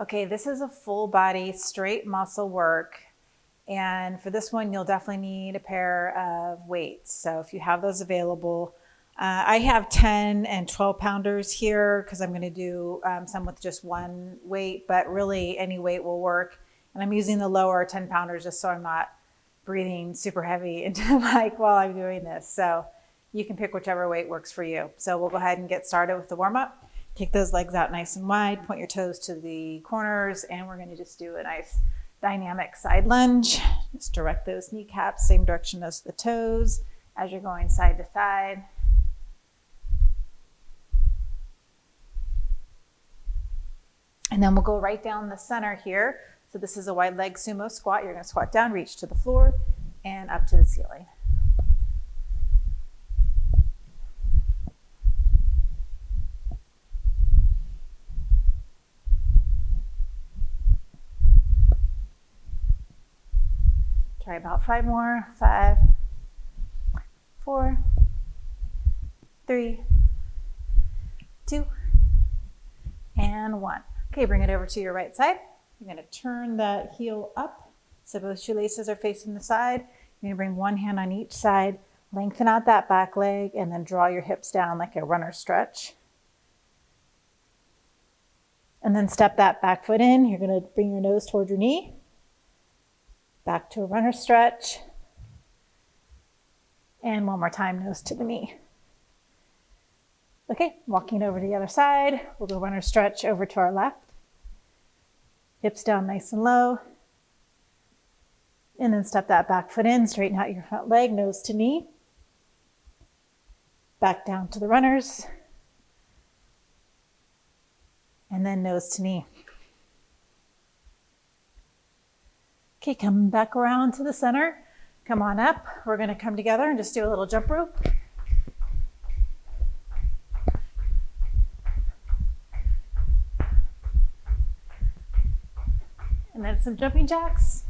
Okay, this is a full body straight muscle work. And for this one, you'll definitely need a pair of weights. So if you have those available, I have 10 and 12 pounders here because I'm going to do some with just one weight, but really any weight will work. And I'm using the lower 10 pounders just so I'm not breathing super heavy into the mic while I'm doing this. So you can pick whichever weight works for you. So we'll go ahead and get started with the warm up. Take those legs out nice and wide, point your toes to the corners, and we're going to just do a nice dynamic side lunge. Just direct those kneecaps same direction as the toes as you're going side to side. And then we'll go right down the center here. So this is a wide leg sumo squat. You're going to squat down, reach to the floor, and up to the ceiling. Try about 5 more. 5, 4, 3, 2, and 1. Okay, bring it over to your right side. You're going to turn that heel up so both shoelaces are facing the side. You're going to bring one hand on each side, lengthen out that back leg, and then draw your hips down like a runner stretch. And then step that back foot in. You're going to bring your nose toward your knee. Back to a runner stretch. And one more time, nose to the knee. Okay, walking over to the other side. We'll go runner stretch over to our left. Hips down nice and low. And then step that back foot in, straighten out your front leg, nose to knee. Back down to the runners. And then nose to knee. Okay, come back around to the center. Come on up. We're going to come together and just do a little jump rope. And then some jumping jacks.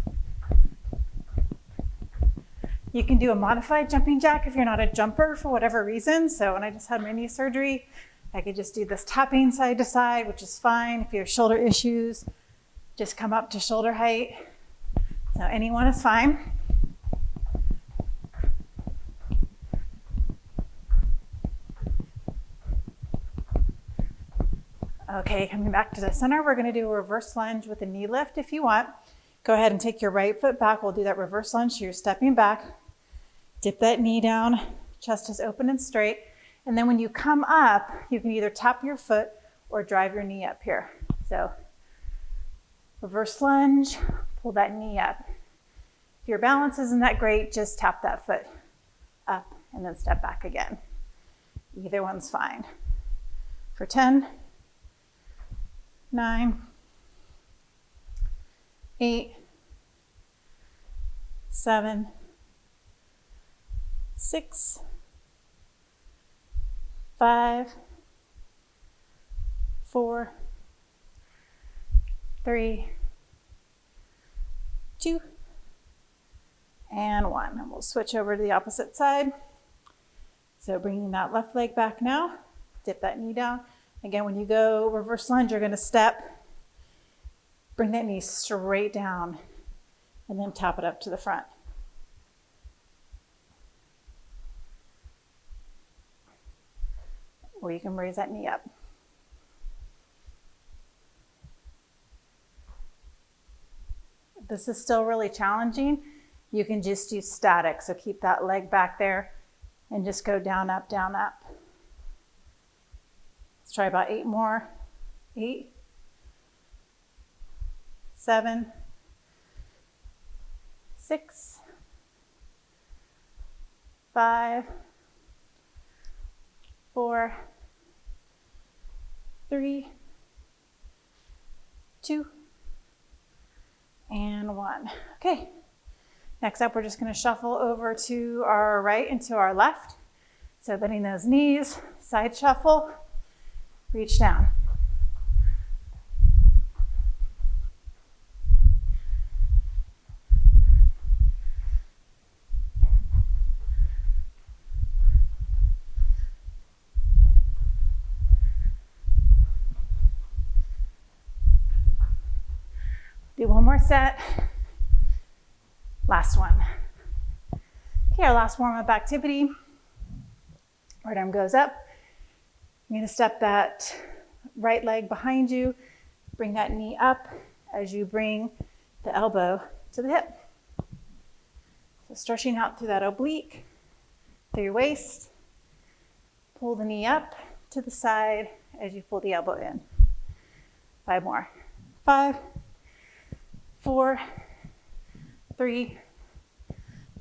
You can do a modified jumping jack if you're not a jumper for whatever reason. So when I just had my knee surgery, I could just do this tapping side to side, which is fine. If you have shoulder issues, just come up to shoulder height. So anyone is fine. Okay, coming back to the center, we're going to do a reverse lunge with a knee lift if you want. Go ahead and take your right foot back. We'll do that reverse lunge. So you're stepping back, dip that knee down, chest is open and straight. And then when you come up, you can either tap your foot or drive your knee up here. So reverse lunge, pull that knee up. If your balance isn't that great, just tap that foot up and then step back again. Either one's fine. For 10, 9, 8, 7, 6, 5, 4, 3, 2, and 1. And we'll switch over to the opposite side. So bringing that left leg back now, dip that knee down. Again, when you go reverse lunge, you're going to step, bring that knee straight down, and then tap it up to the front. Or you can raise that knee up. If this is still really challenging, you can just use static. So keep that leg back there and just go down, up, down, up. Let's try about 8 more. 8, 7, 6, 5, 4, 3, 2, and 1. Okay. Next up, we're just going to shuffle over to our right and to our left. So bending those knees, side shuffle, reach down. Do one more set. Last one. Okay, our last warm-up activity. Right arm goes up. You're gonna step that right leg behind you, bring that knee up as you bring the elbow to the hip. So stretching out through that oblique, through your waist. Pull the knee up to the side as you pull the elbow in. 5 more. 5, 4, 3,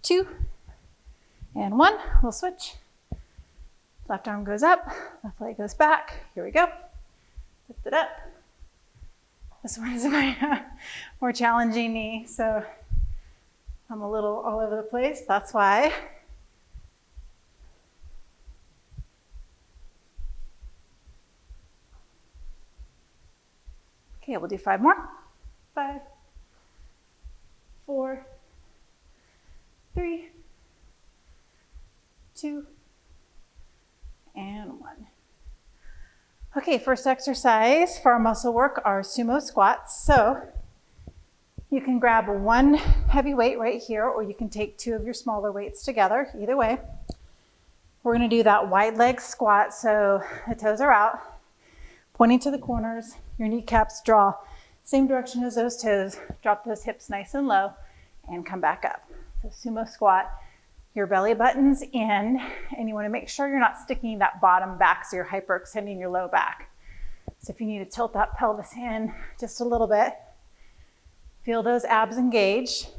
2, and 1. We'll switch. Left arm goes up, left leg goes back. Here we go. Lift it up. This one is my more challenging knee, so I'm a little all over the place. That's why. Okay, we'll do 5 more. 5, 4, 3, 2, and 1. Okay, first exercise for our muscle work are sumo squats. So you can grab one heavy weight right here, or you can take 2 of your smaller weights together, either way. We're gonna do that wide leg squat, so the toes are out, pointing to the corners, your kneecaps draw same direction as those toes, drop those hips nice and low, and come back up. So sumo squat. Your belly button's in, and you want to make sure you're not sticking that bottom back so you're hyperextending your low back. So if you need to tilt that pelvis in just a little bit, feel those abs engaged.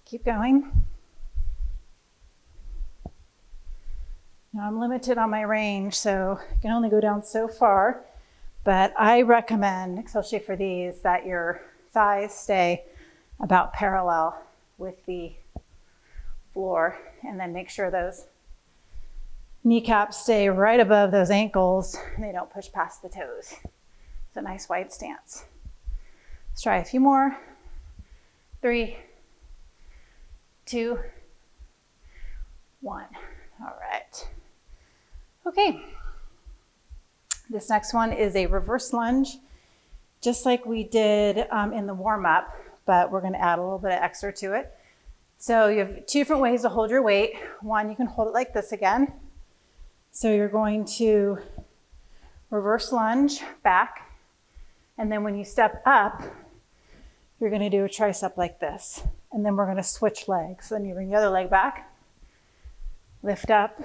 Keep going. Now I'm limited on my range, so I can only go down so far, but I recommend, especially for these, that your thighs stay about parallel with the floor, and then make sure those kneecaps stay right above those ankles and they don't push past the toes. It's a nice wide stance. Let's try a few more. 3, 2, 1. All right. Okay. This next one is a reverse lunge, just like we did in the warm-up, but we're going to add a little bit of extra to it. So you have 2 different ways to hold your weight. One, you can hold it like this again. So you're going to reverse lunge back, and then when you step up, you're going to do a tricep like this. And then we're going to switch legs. So then you bring the other leg back, lift up,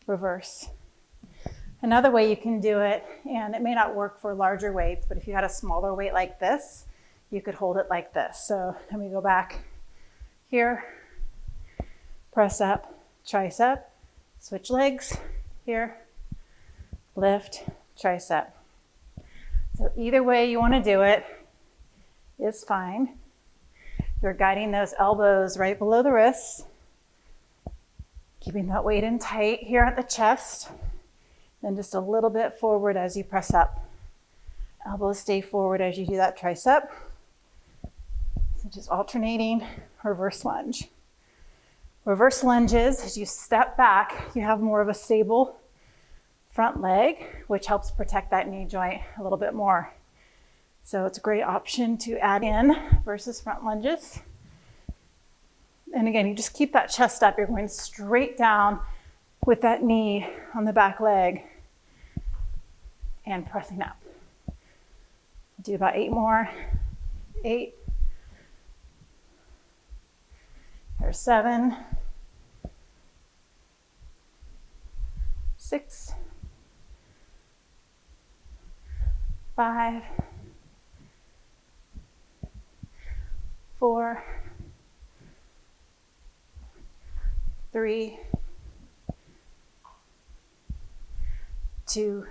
reverse. Another way you can do it, and it may not work for larger weights, but if you had a smaller weight like this, you could hold it like this. So let me go back here, press up, tricep, switch legs, here, lift, tricep. So either way you want to do it is fine. You're guiding those elbows right below the wrists, keeping that weight in tight here at the chest, then just a little bit forward as you press up. Elbows stay forward as you do that tricep. So just alternating reverse lunge. Reverse lunges, as you step back, you have more of a stable front leg, which helps protect that knee joint a little bit more. So it's a great option to add in versus front lunges. And again, you just keep that chest up. You're going straight down with that knee on the back leg and pressing up. Do about 8 more. 8. There's 7. 6. 5. 4, 3, 2,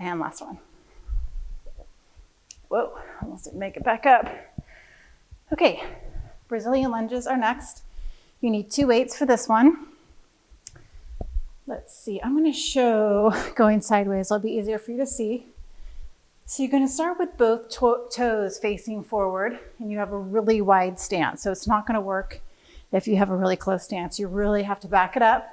and last one. Whoa, almost didn't make it back up. Okay, Brazilian lunges are next. You need 2 weights for this one. Let's see, I'm gonna show going sideways. It'll be easier for you to see. So you're gonna start with both toes facing forward, and you have a really wide stance. So it's not gonna work if you have a really close stance. You really have to back it up.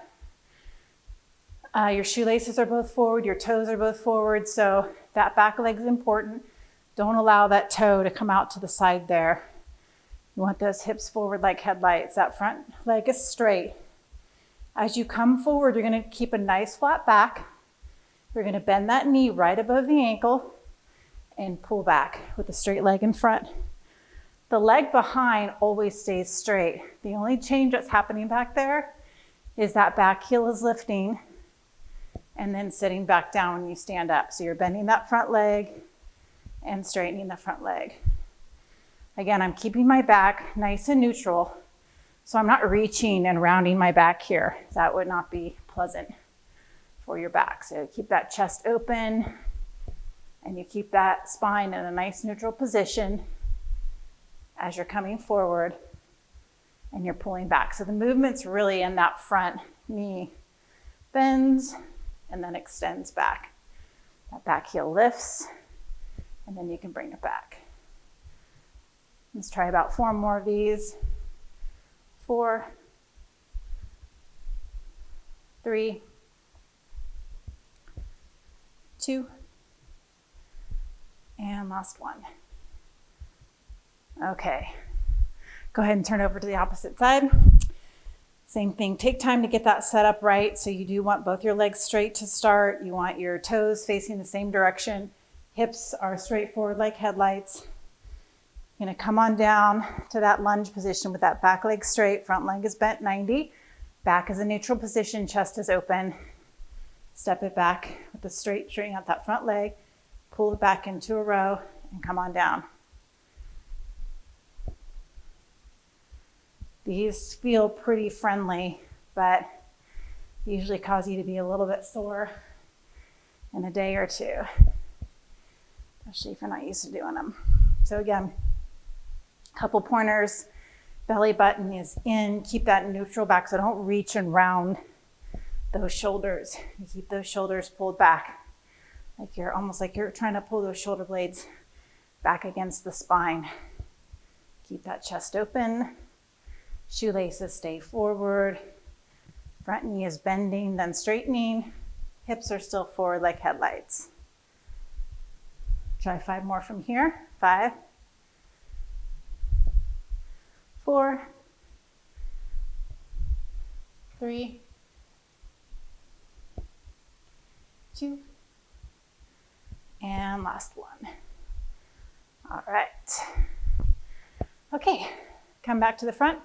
Your shoelaces are both forward, your toes are both forward, so that back leg is important. Don't allow that toe to come out to the side there. You want those hips forward like headlights. That front leg is straight. As you come forward, you're gonna keep a nice flat back. You're gonna bend that knee right above the ankle and pull back with the straight leg in front. The leg behind always stays straight. The only change that's happening back there is that back heel is lifting and then sitting back down when you stand up. So you're bending that front leg and straightening the front leg. Again, I'm keeping my back nice and neutral, so I'm not reaching and rounding my back here. That would not be pleasant for your back. So keep that chest open and you keep that spine in a nice neutral position as you're coming forward and you're pulling back. So the movement's really in that front knee bends and then extends back. That back heel lifts and then you can bring it back. Let's try about 4 more of these. 4, 3, 2, and last one. Okay, go ahead and turn over to the opposite side. Same thing, take time to get that set up right. So you do want both your legs straight to start. You want your toes facing the same direction. Hips are straight forward like headlights. You're gonna come on down to that lunge position with that back leg straight, front leg is bent 90. Back is a neutral position, chest is open. Step it back with the straighten out that front leg, pull it back into a row and come on down. These feel pretty friendly, but usually cause you to be a little bit sore in a day or two, especially if you're not used to doing them. So again, couple pointers, belly button is in, keep that neutral back, so don't reach and round those shoulders. You keep those shoulders pulled back, like you're almost like you're trying to pull those shoulder blades back against the spine. Keep that chest open. Shoelaces stay forward. Front knee is bending, then straightening. Hips are still forward like headlights. Try 5 more from here. 5, 4, 3, 2, and last one. All right. Okay, come back to the front.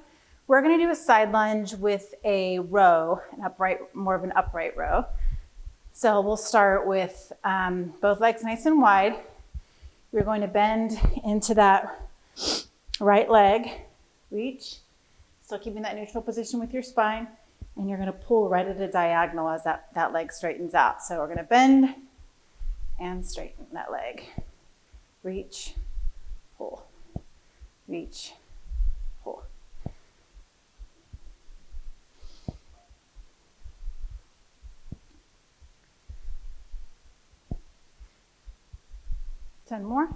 We're gonna do a side lunge with a row, an upright, more of an upright row. So we'll start with both legs nice and wide. You're going to bend into that right leg, reach, still keeping that neutral position with your spine, and you're gonna pull right at a diagonal as that leg straightens out. So we're gonna bend and straighten that leg. Reach, pull, reach, pull. Ten more.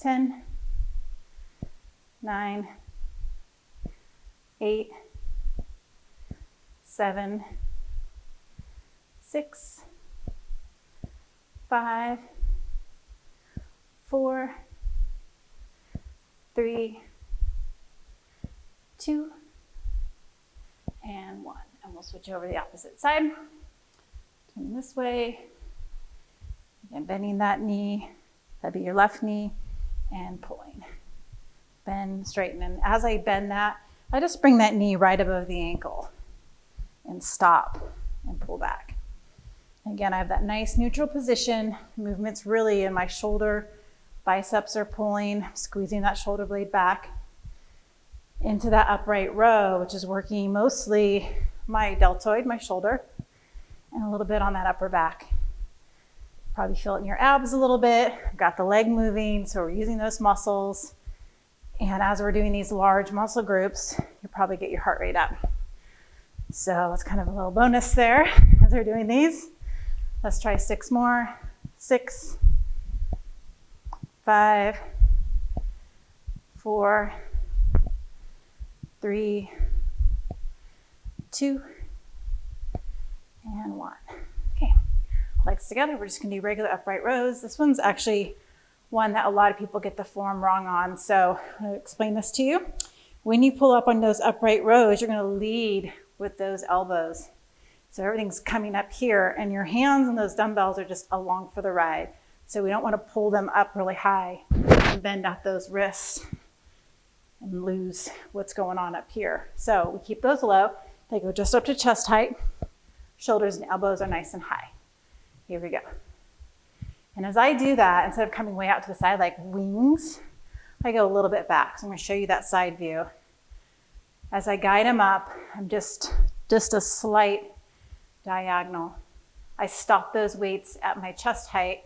10, 9, 8, 7, 6, 5, 4, 3, 2, and 1. And we'll switch over to the opposite side. Turn this way. Again, bending that knee. That'd be your left knee, and pulling. Bend, straighten, and as I bend that, I just bring that knee right above the ankle and stop and pull back. Again, I have that nice neutral position. Movement's really in my shoulder. Biceps are pulling, squeezing that shoulder blade back into that upright row, which is working mostly my deltoid, my shoulder, and a little bit on that upper back. Probably feel it in your abs a little bit. Got the leg moving, so we're using those muscles. And as we're doing these large muscle groups, you'll probably get your heart rate up. So it's kind of a little bonus there as we're doing these. Let's try 6 more. 6, 5, 4, 3, 2, and 1. Okay, legs together. We're just gonna do regular upright rows. This one's actually one that a lot of people get the form wrong on. So I'm gonna explain this to you. When you pull up on those upright rows, you're gonna lead with those elbows. So everything's coming up here and your hands and those dumbbells are just along for the ride. So we don't wanna pull them up really high and bend out those wrists and lose what's going on up here. So we keep those low. They go just up to chest height. Shoulders and elbows are nice and high. Here we go. And as I do that, instead of coming way out to the side like wings, I go a little bit back. So I'm gonna show you that side view. As I guide them up, I'm just a slight diagonal. I stop those weights at my chest height,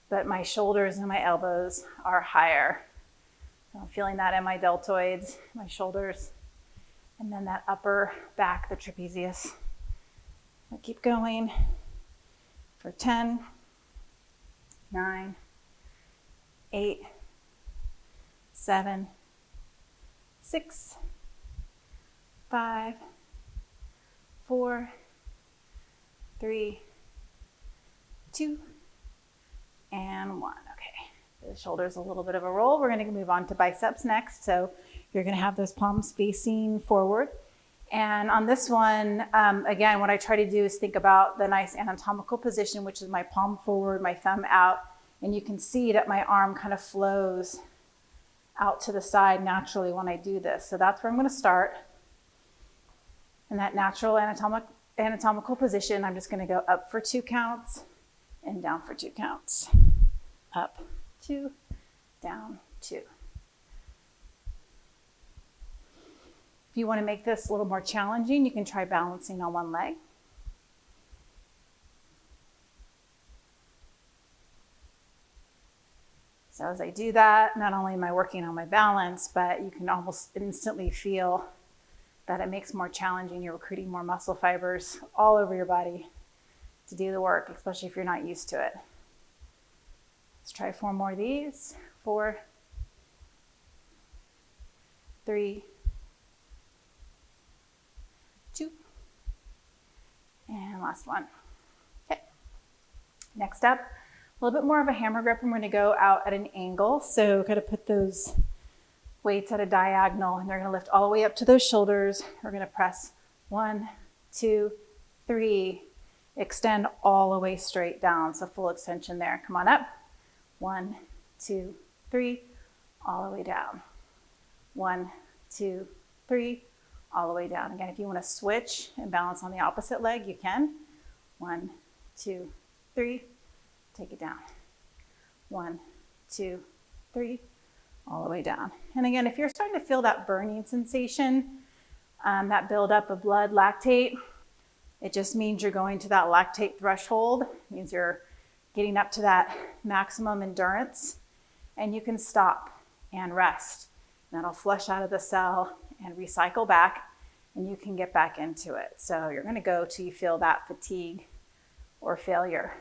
but my shoulders and my elbows are higher. So I'm feeling that in my deltoids, my shoulders, and then that upper back, the trapezius. I'll keep going for 10, 9, 8, 7, 6, 5, 4, 3, 2, and 1. Okay, the shoulders a little bit of a roll. We're gonna move on to biceps next. So you're gonna have those palms facing forward. And on this one, again, what I try to do is think about the nice anatomical position, which is my palm forward, my thumb out. And you can see that my arm kind of flows out to the side naturally when I do this. So that's where I'm gonna start. In that natural anatomical position, I'm just gonna go up for 2 counts and down for 2 counts. Up, 2, down, 2. If you want to make this a little more challenging, you can try balancing on one leg. So as I do that, not only am I working on my balance, but you can almost instantly feel that it makes more challenging. You're recruiting more muscle fibers all over your body to do the work, especially if you're not used to it. Let's try 4 more of these. 4, 3, 2, and last one. Okay, next up, a little bit more of a hammer grip. I'm going to go out at an angle. So kind of put those weights at a diagonal and they're going to lift all the way up to those shoulders. We're going to press 1, 2, 3, extend all the way straight down. So full extension there. Come on up. 1, 2, 3, all the way down. 1, 2, 3, all the way down. Again, if you want to switch and balance on the opposite leg, you can. 1, 2, 3, take it down. 1, 2, 3, all the way down. And again, if you're starting to feel that burning sensation, that buildup of blood, lactate, it just means you're going to that lactate threshold. It means you're getting up to that maximum endurance, and you can stop and rest. That'll flush out of the cell and recycle back, and you can get back into it. So you're gonna go till you feel that fatigue or failure.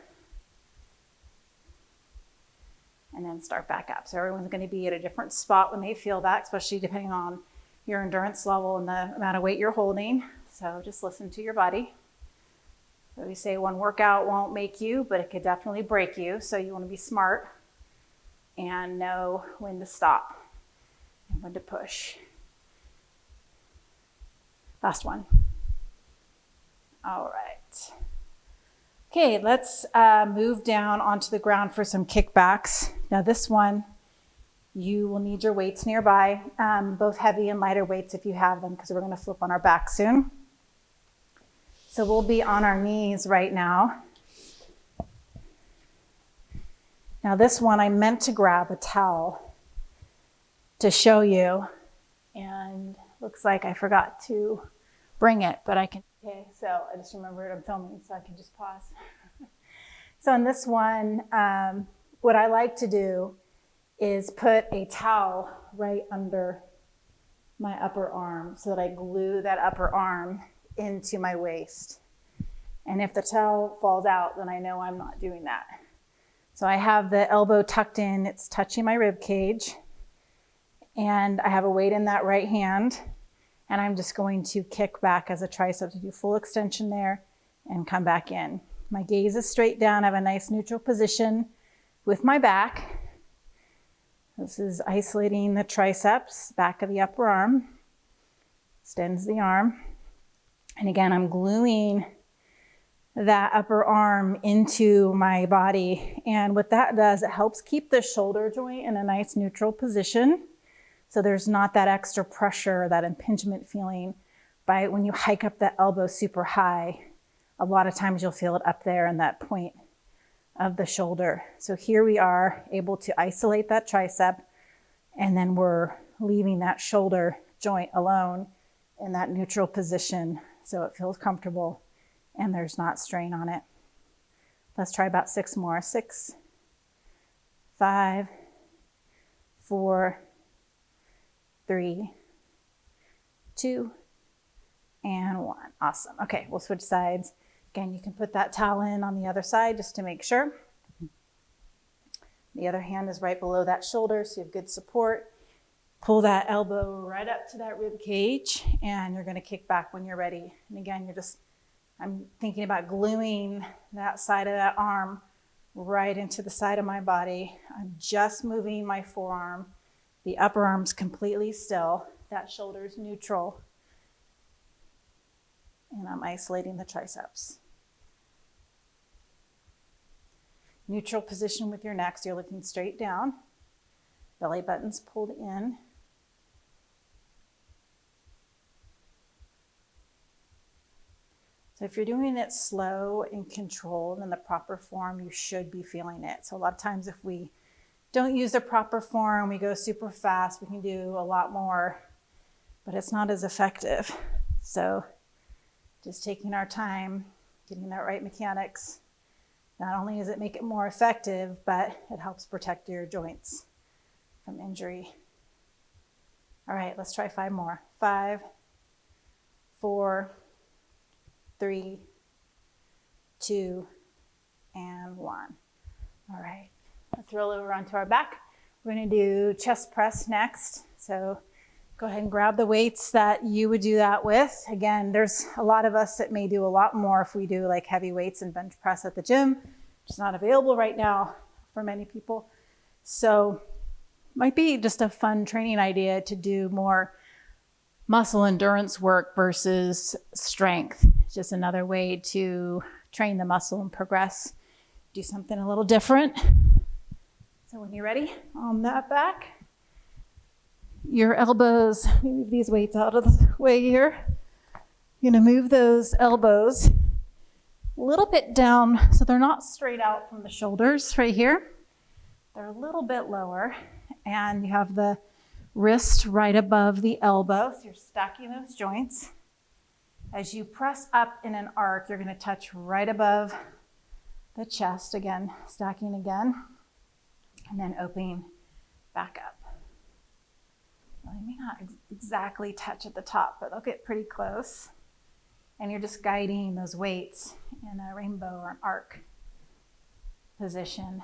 And then start back up. So everyone's gonna be at a different spot when they feel that, especially depending on your endurance level and the amount of weight you're holding. So just listen to your body. So we say one workout won't make you, but it could definitely break you. So you wanna be smart and know when to stop and when to push. Last one. All right. Okay, let's move down onto the ground for some kickbacks. Now this one, you will need your weights nearby, both heavy and lighter weights if you have them, because we're gonna flip on our back soon. So we'll be on our knees right now. Now this one, I meant to grab a towel to show you, and looks like I forgot to bring it, but I can. Okay, so I just remembered I'm filming, so I can just pause. So in this one, what I like to do is put a towel right under my upper arm so that I glue that upper arm into my waist. And if the towel falls out, then I know I'm not doing that. So I have the elbow tucked in, it's touching my rib cage, and I have a weight in that right hand, and I'm just going to kick back as a tricep to do full extension there and come back in. My gaze is straight down. I have a nice neutral position with my back. This is isolating the triceps, back of the upper arm, extends the arm. And again, I'm gluing that upper arm into my body. And what that does, it helps keep the shoulder joint in a nice neutral position. So there's not that extra pressure, that impingement feeling by when you hike up that elbow super high. A lot of times you'll feel it up there in that point of the shoulder. So here we are able to isolate that tricep, and then we're leaving that shoulder joint alone in that neutral position so it feels comfortable and there's not strain on it. Let's try about 6 more. 6, 5, 4, 3, 2, and 1. Awesome. Okay, we'll switch sides. Again, you can put that towel in on the other side just to make sure. The other hand is right below that shoulder, so you have good support. Pull that elbow right up to that rib cage, and you're going to kick back when you're ready. And again, I'm thinking about gluing that side of that arm right into the side of my body. I'm just moving my forearm. The upper arm's completely still. That shoulder's neutral. And I'm isolating the triceps. Neutral position with your neck, so you're looking straight down. Belly button's pulled in. So if you're doing it slow and controlled in the proper form, you should be feeling it. So a lot of times if we don't use the proper form, we go super fast, we can do a lot more, but it's not as effective. So just taking our time, getting that right mechanics. Not only does it make it more effective, but it helps protect your joints from injury. All right, let's try 5 more. 5, 4, 3, 2, and 1. All right, let's roll over onto our back. We're gonna do chest press next. So go ahead and grab the weights that you would do that with. Again, there's a lot of us that may do a lot more if we do like heavy weights and bench press at the gym. It's not available right now for many people. So might be just a fun training idea to do more muscle endurance work versus strength. It's just another way to train the muscle and progress. Do something a little different. So when you're ready on that back, your elbows, move these weights out of the way here. You're gonna move those elbows a little bit down so they're not straight out from the shoulders right here. They're a little bit lower, and you have the wrist right above the elbow, so you're stacking those joints. As you press up in an arc, you're gonna touch right above the chest, again, stacking again, and then opening back up. Well, they may not exactly touch at the top, but they'll get pretty close. And you're just guiding those weights in a rainbow or an arc position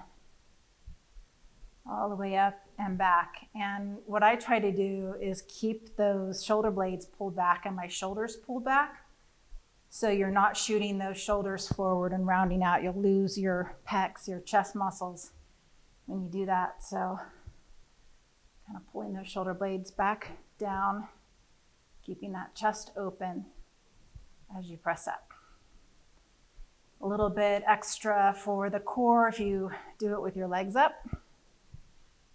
all the way up and back. And what I try to do is keep those shoulder blades pulled back and my shoulders pulled back. So you're not shooting those shoulders forward and rounding out. You'll lose your pecs, your chest muscles when you do that. So kind of pulling those shoulder blades back down, keeping that chest open as you press up. A little bit extra for the core if you do it with your legs up.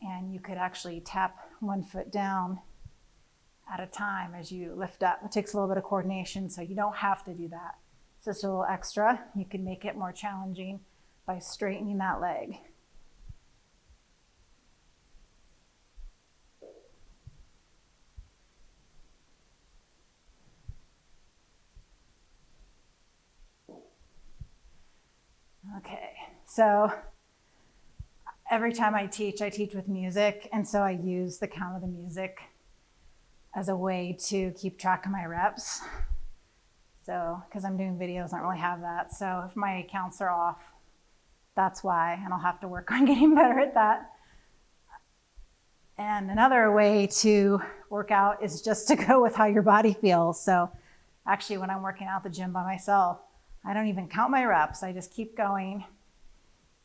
And you could actually tap one foot down at a time as you lift up. It takes a little bit of coordination, so you don't have to do that. So it's a little extra. You can make it more challenging by straightening that leg. Okay, so every time I teach with music, and so I use the count of the music as a way to keep track of my reps. So, because I'm doing videos, I don't really have that. So if my counts are off, that's why, and I'll have to work on getting better at that. And another way to work out is just to go with how your body feels. So actually, when I'm working out at the gym by myself, I don't even count my reps. I just keep going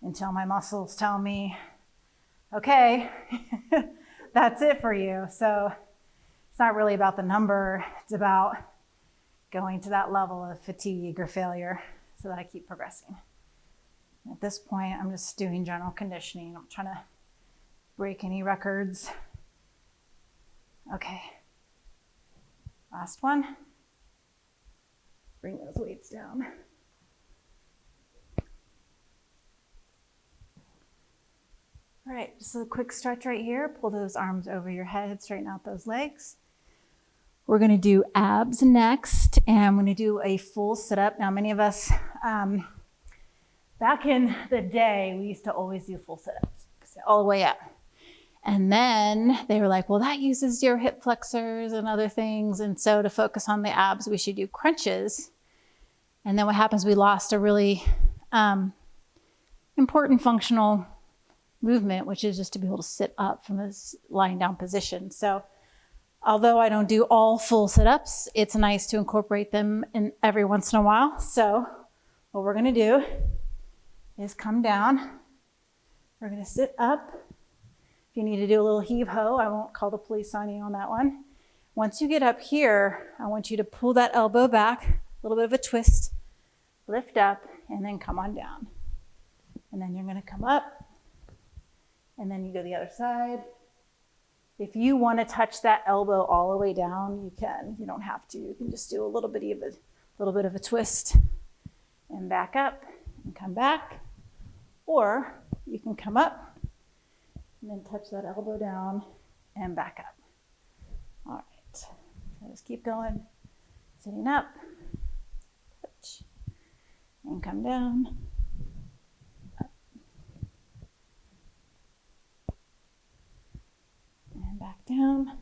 until my muscles tell me, okay, that's it for you. So it's not really about the number. It's about going to that level of fatigue or failure so that I keep progressing. At this point, I'm just doing general conditioning. I'm trying to break any records. Okay. Last one. Bring those weights down. All right, just a quick stretch right here. Pull those arms over your head, straighten out those legs. We're gonna do abs next, and I'm gonna do a full sit-up. Now, many of us, back in the day, we used to always do full sit-ups, all the way up. And then they were like, well, that uses your hip flexors and other things. And so to focus on the abs, we should do crunches. And then what happens, we lost a really important functional movement, which is just to be able to sit up from this lying down position. So although I don't do all full sit-ups, it's nice to incorporate them in every once in a while. So what we're gonna do is come down. We're gonna sit up. If you need to do a little heave-ho, I won't call the police on you on that one. Once you get up here, I want you to pull that elbow back, a little bit of a twist, lift up, and then come on down. And then you're gonna come up, and then you go the other side. If you wanna touch that elbow all the way down, you can. You don't have to. You can just do a little bit of a twist and back up and come back. Or you can come up and then touch that elbow down and back up. All right, so just keep going. Sitting up, touch, and come down, up, and back down.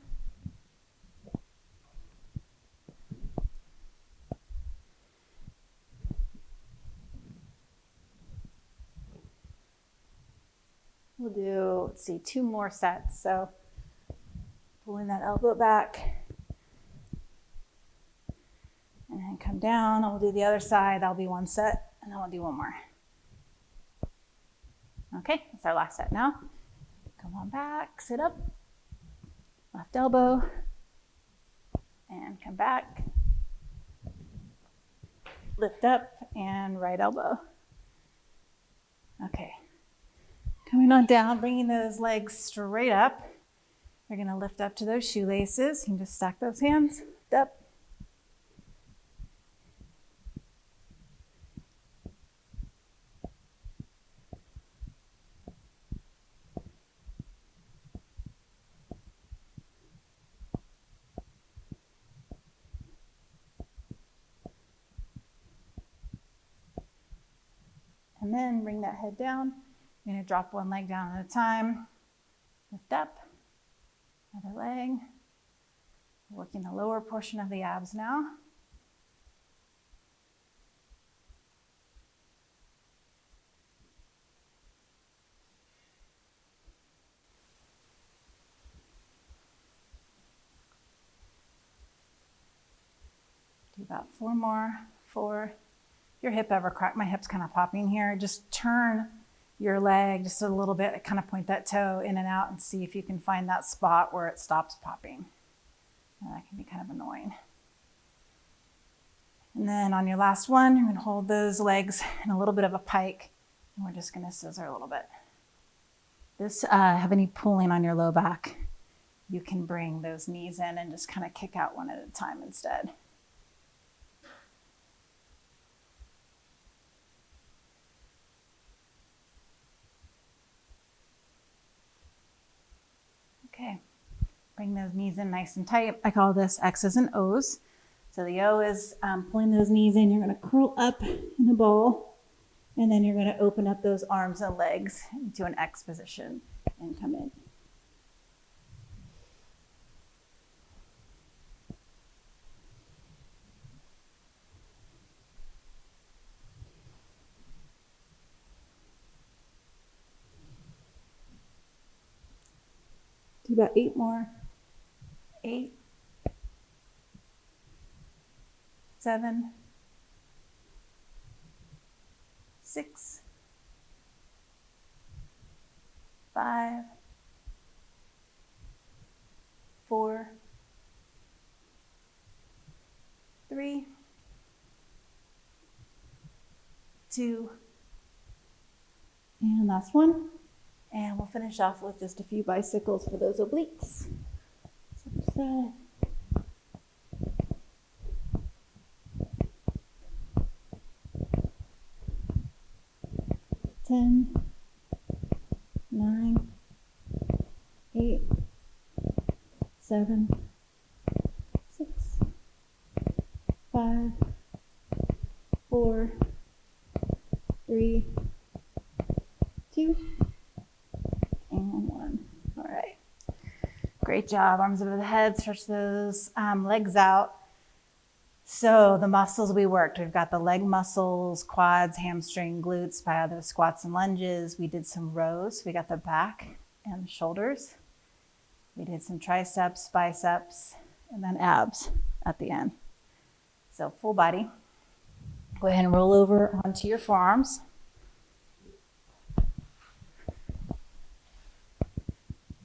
We'll do, let's see, 2 more sets. So pulling that elbow back and then come down. And we'll do the other side. That'll be 1 set, and then we'll do 1 more. Okay, that's our last set now. Come on back, sit up, left elbow, and come back. Lift up and right elbow. Okay. Coming on down, bringing those legs straight up. You're gonna lift up to those shoelaces. You can just stack those hands, lift up. And then bring that head down. You're gonna drop 1 leg down at a time. Lift up, other leg. Working the lower portion of the abs now. Do about 4 more. 4. If your hip ever cracked, my hip's kind of popping here. Just turn your leg just a little bit, kind of point that toe in and out and see if you can find that spot where it stops popping. And that can be kind of annoying. And then on your last one, you're gonna hold those legs in a little bit of a pike, and we're just gonna scissor a little bit. This, have any pulling on your low back, you can bring those knees in and just kind of kick out 1 at a time instead. Okay, bring those knees in nice and tight. I call this X's and O's. So the O is pulling those knees in. You're gonna curl up in a ball, and then you're gonna open up those arms and legs into an X position and come in. do about 8 more. 8, 7, 6, 5, 4, 3, 2, and last one. And we'll finish off with just a few bicycles for those obliques. So, 10, 9, 8, 7, 6, 5, 4, 3, 2, and 1. All right. Great job. Arms over the head. Stretch those legs out. So the muscles we worked, we've got the leg muscles, quads, hamstring, glutes, by those squats and lunges. We did some rows. We got the back and the shoulders. We did some triceps, biceps, and then abs at the end. So full body. Go ahead and roll over onto your forearms.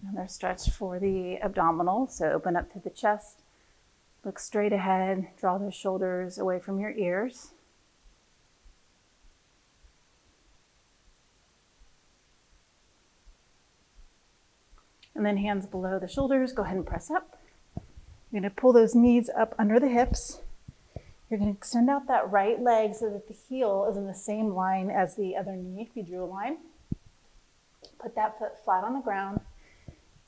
Another stretch for the abdominal. So open up through the chest. Look straight ahead, draw those shoulders away from your ears. And then hands below the shoulders, go ahead and press up. You're gonna pull those knees up under the hips. You're gonna extend out that right leg so that the heel is in the same line as the other knee, if you drew a line. Put that foot flat on the ground,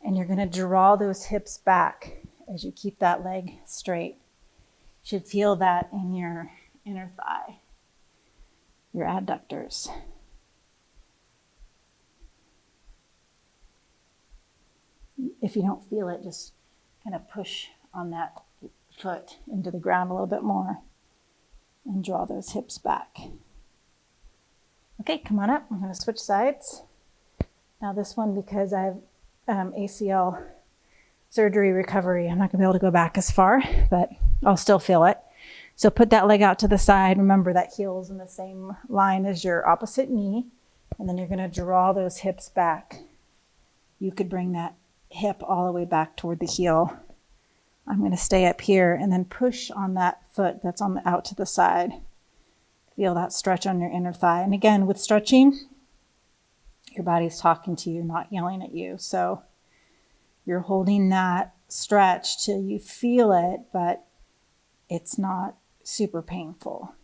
and you're gonna draw those hips back as you keep that leg straight. You should feel that in your inner thigh, your adductors. If you don't feel it, just kind of push on that foot into the ground a little bit more and draw those hips back. Okay, come on up. I'm going to switch sides. Now this one, because I have ACL surgery recovery, I'm not going to be able to go back as far, but I'll still feel it. So put that leg out to the side. Remember that heel's in the same line as your opposite knee. And then you're going to draw those hips back. You could bring that hip all the way back toward the heel. I'm going to stay up here and then push on that foot that's on the out to the side. Feel that stretch on your inner thigh. And again, with stretching, your body's talking to you, not yelling at you. So you're holding that stretch till you feel it, but it's not super painful.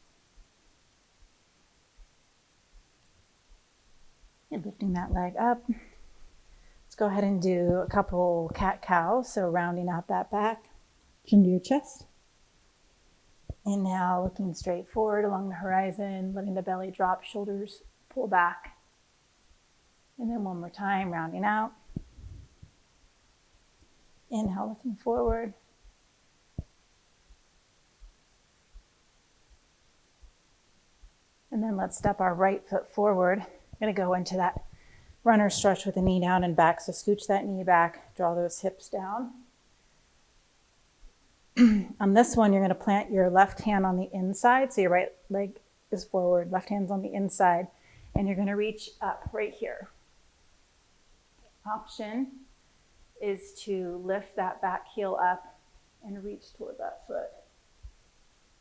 You're lifting that leg up. Let's go ahead and do a couple cat-cows. So rounding out that back, chin to your chest. And now looking straight forward along the horizon, letting the belly drop, shoulders pull back. And then one more time, rounding out. Inhale, looking forward. And then let's step our right foot forward. I'm going to go into that runner stretch with the knee down and back. So scooch that knee back, draw those hips down. On this one, you're going to plant your left hand on the inside. So your right leg is forward, left hand's on the inside. And you're going to reach up right here. Option is to lift that back heel up and reach toward that foot.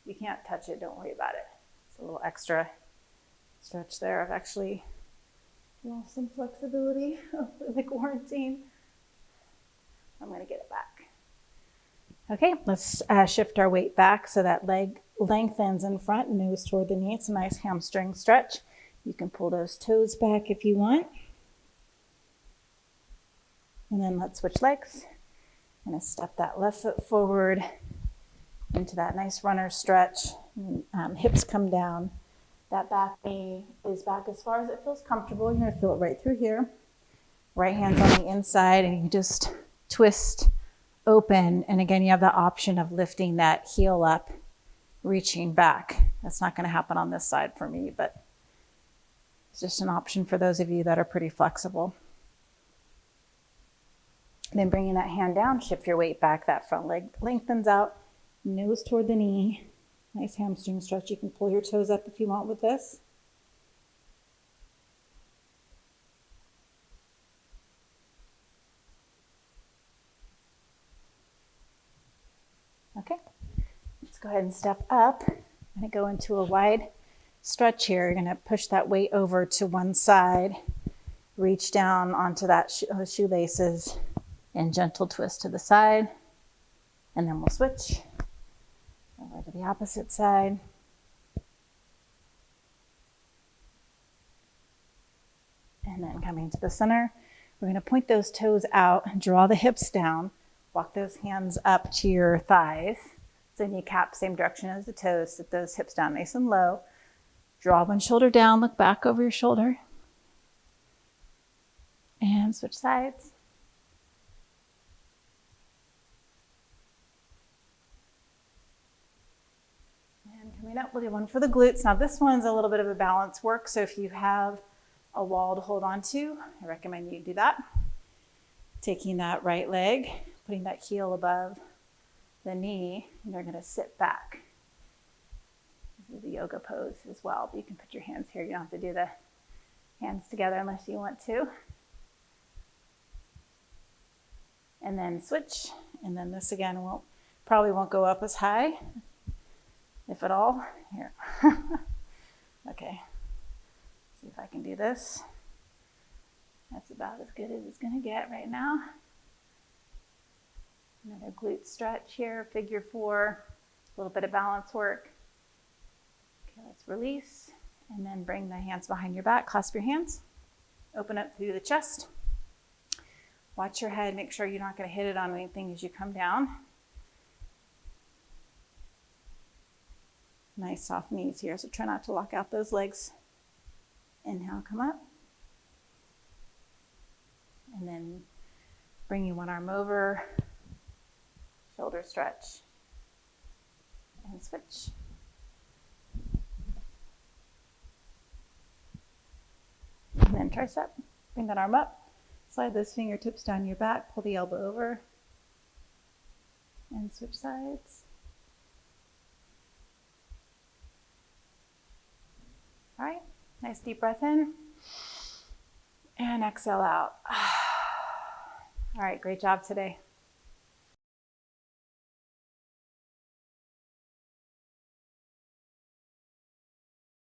You can't touch it, don't worry about it. It's a little extra stretch there. I've actually lost some flexibility over the quarantine. I'm going to get it back. Okay, let's shift our weight back so that leg lengthens in front, nose toward the knee. It's a nice hamstring stretch. You can pull those toes back if you want. And then let's switch legs. I'm going to step that left foot forward into that nice runner stretch. Hips come down. That back knee is back as far as it feels comfortable. You're going to feel it right through here. Right hand's on the inside, and you can just twist open. And again, you have the option of lifting that heel up, reaching back. That's not going to happen on this side for me, but it's just an option for those of you that are pretty flexible. Then bringing that hand down, shift your weight back. That front leg lengthens out, nose toward the knee. Nice hamstring stretch. You can pull your toes up if you want with this. Okay, let's go ahead and step up. I'm going to go into a wide stretch here. You're going to push that weight over to one side, reach down onto that shoelaces, and gentle twist to the side. And then we'll switch over to the opposite side. And then coming to the center, we're going to point those toes out, draw the hips down, walk those hands up to your thighs. So kneecap, same direction as the toes, sit those hips down nice and low. Draw one shoulder down, look back over your shoulder. And switch sides. And coming up, we'll do one for the glutes. Now this one's a little bit of a balance work, so if you have a wall to hold on to, I recommend you do that. Taking that right leg, putting that heel above the knee, and you're going to sit back. This is a yoga pose as well, but you can put your hands here. You don't have to do the hands together unless you want to. And then switch, and then this again probably won't go up as high, if at all. Here. Okay. See if I can do this. That's about as good as it's going to get right now. Another glute stretch here, figure 4, a little bit of balance work. Okay, let's release, and then bring the hands behind your back, clasp your hands, open up through the chest. Watch your head, make sure you're not going to hit it on anything as you come down. Nice soft knees here, so try not to lock out those legs. Inhale, come up. And then bringing one arm over, shoulder stretch, and switch. And then tricep, bring that arm up, slide those fingertips down your back, pull the elbow over, and switch sides. All right, nice deep breath in, and exhale out. All right, great job today.